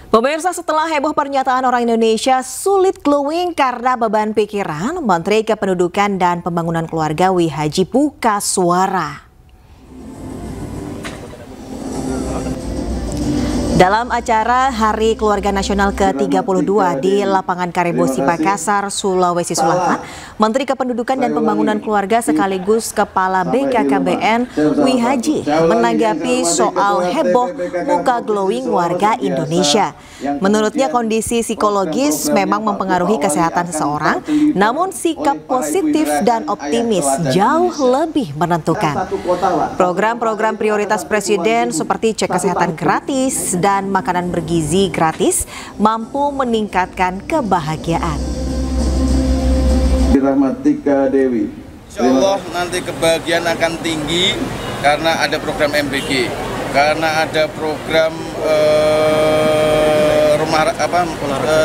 Pemirsa, setelah heboh pernyataan orang Indonesia sulit glowing karena beban pikiran, Menteri Kependudukan dan Pembangunan Keluarga Wihaji buka suara. Dalam acara Hari Keluarga Nasional ke-32 di Lapangan Karebosi, Makassar, Sulawesi Selatan, Menteri Kependudukan dan Pembangunan Keluarga sekaligus Kepala BKKBN Wihaji menanggapi soal heboh muka glowing warga Indonesia. Menurutnya kondisi psikologis memang mempengaruhi kesehatan seseorang, namun sikap positif dan optimis jauh lebih menentukan. Program-program prioritas Presiden seperti cek kesehatan gratis dan makanan bergizi gratis mampu meningkatkan kebahagiaan. Rahmatika Dewi. Insya Allah nanti kebahagiaan akan tinggi karena ada program MBG, karena ada program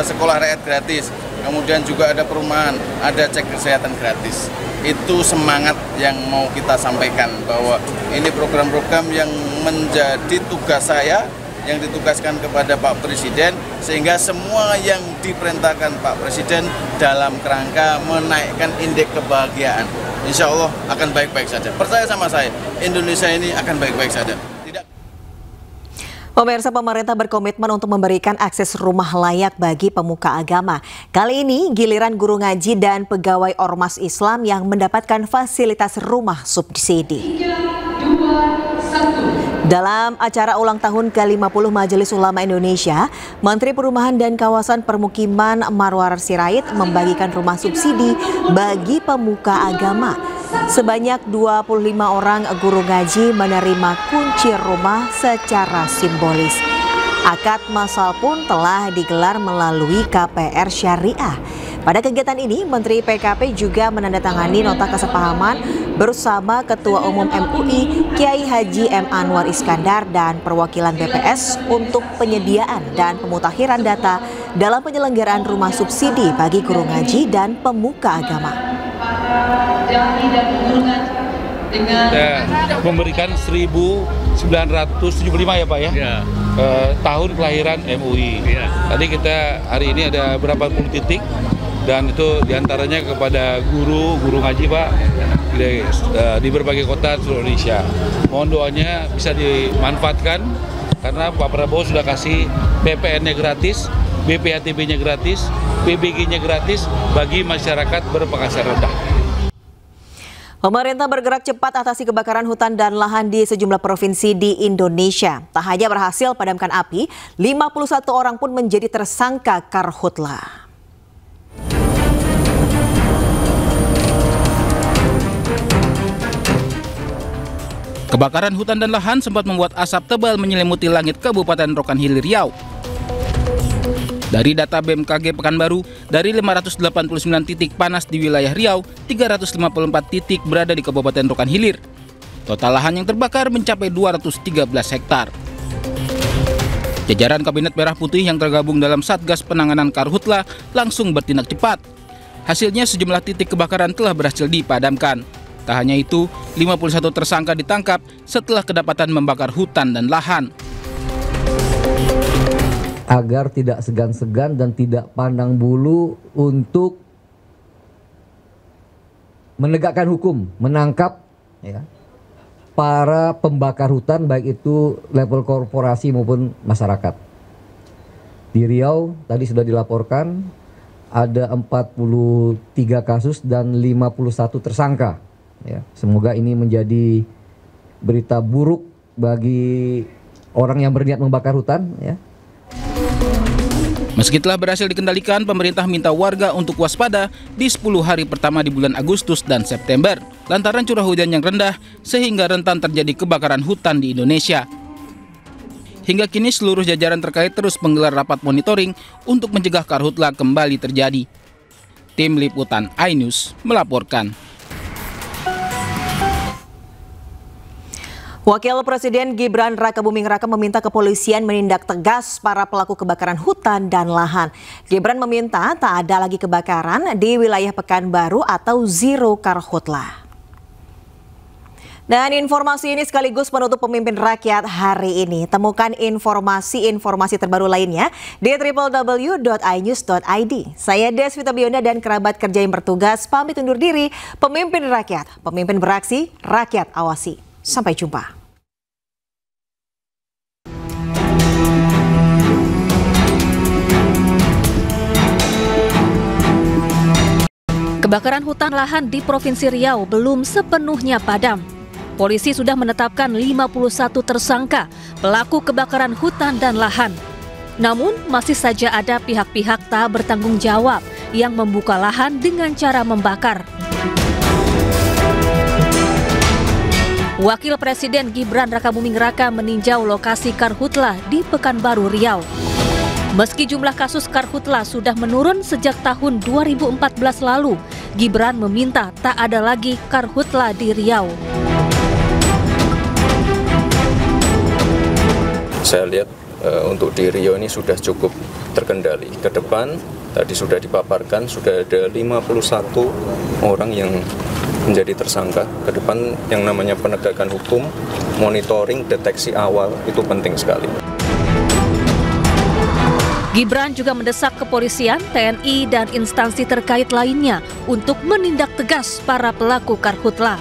sekolah rakyat gratis, kemudian juga ada perumahan, ada cek kesehatan gratis. Itu semangat yang mau kita sampaikan bahwa ini program-program yang menjadi tugas saya, yang ditugaskan kepada Pak Presiden, sehingga semua yang diperintahkan Pak Presiden dalam kerangka menaikkan indeks kebahagiaan, insya Allah akan baik-baik saja. Percaya sama saya, Indonesia ini akan baik-baik saja. Pemirsa, pemerintah berkomitmen untuk memberikan akses rumah layak bagi pemuka agama. Kali ini giliran guru ngaji dan pegawai ormas Islam yang mendapatkan fasilitas rumah subsidi. 3, 2, 1. Dalam acara ulang tahun ke-50 Majelis Ulama Indonesia, Menteri Perumahan dan Kawasan Permukiman Marwar Sirait membagikan rumah subsidi bagi pemuka agama. Sebanyak 25 orang guru ngaji menerima kunci rumah secara simbolis. Akad masal pun telah digelar melalui KPR Syariah. Pada kegiatan ini, Menteri PKP juga menandatangani nota kesepahaman bersama Ketua Umum MUI Kiai Haji M. Anwar Iskandar dan perwakilan BPS untuk penyediaan dan pemutakhiran data dalam penyelenggaraan rumah subsidi bagi guru ngaji dan pemuka agama. Memberikan 1975 ya Pak ya, tahun kelahiran MUI. Tadi kita hari ini ada berapa puluh titik dan itu diantaranya kepada guru ngaji Pak di berbagai kota seluruh Indonesia. Mohon doanya bisa dimanfaatkan karena Pak Prabowo sudah kasih PPN-nya gratis, BPHTB-nya gratis, PBG-nya gratis bagi masyarakat berpenghasilan rendah. Pemerintah bergerak cepat atasi kebakaran hutan dan lahan di sejumlah provinsi di Indonesia. Tak hanya berhasil padamkan api, 51 orang pun menjadi tersangka karhutla. Kebakaran hutan dan lahan sempat membuat asap tebal menyelimuti langit Kabupaten Rokan Hilir Riau. Dari data BMKG Pekanbaru, dari 589 titik panas di wilayah Riau, 354 titik berada di Kabupaten Rokan Hilir. Total lahan yang terbakar mencapai 213 hektar. Jajaran Kabinet Merah Putih yang tergabung dalam Satgas Penanganan Karhutla langsung bertindak cepat. Hasilnya sejumlah titik kebakaran telah berhasil dipadamkan. Tak hanya itu, 51 tersangka ditangkap setelah kedapatan membakar hutan dan lahan. Agar tidak segan-segan dan tidak pandang bulu untuk menegakkan hukum, menangkap para pembakar hutan baik itu level korporasi maupun masyarakat. Di Riau tadi sudah dilaporkan ada 43 kasus dan 51 tersangka. Semoga ini menjadi berita buruk bagi orang yang berniat membakar hutan. Meski telah berhasil dikendalikan, pemerintah minta warga untuk waspada di 10 hari pertama di bulan Agustus dan September, lantaran curah hujan yang rendah sehingga rentan terjadi kebakaran hutan di Indonesia. Hingga kini seluruh jajaran terkait terus menggelar rapat monitoring untuk mencegah karhutla kembali terjadi. Tim Liputan iNews melaporkan. Wakil Presiden Gibran Rakabuming Raka meminta kepolisian menindak tegas para pelaku kebakaran hutan dan lahan. Gibran meminta tak ada lagi kebakaran di wilayah Pekanbaru atau zero karhutla. Dan informasi ini sekaligus menutup Pemimpin Rakyat hari ini. Temukan informasi terbaru lainnya di www.inews.id. Saya Deswita Bionda dan kerabat kerja yang bertugas pamit undur diri. Pemimpin Rakyat, pemimpin beraksi, rakyat awasi. Sampai jumpa. Kebakaran hutan lahan di Provinsi Riau belum sepenuhnya padam. Polisi sudah menetapkan 51 tersangka pelaku kebakaran hutan dan lahan. Namun, masih saja ada pihak-pihak tak bertanggung jawab yang membuka lahan dengan cara membakar. Wakil Presiden Gibran Rakabuming Raka meninjau lokasi karhutla di Pekanbaru Riau. Meski jumlah kasus karhutla sudah menurun sejak tahun 2014 lalu, Gibran meminta tak ada lagi karhutla di Riau. Saya lihat untuk di Riau ini sudah cukup terkendali. Ke depan tadi sudah dipaparkan, sudah ada 51 orang yang menjadi tersangka. Ke depan yang namanya penegakan hukum, monitoring, deteksi awal itu penting sekali. Gibran juga mendesak kepolisian, TNI, dan instansi terkait lainnya untuk menindak tegas para pelaku karhutla.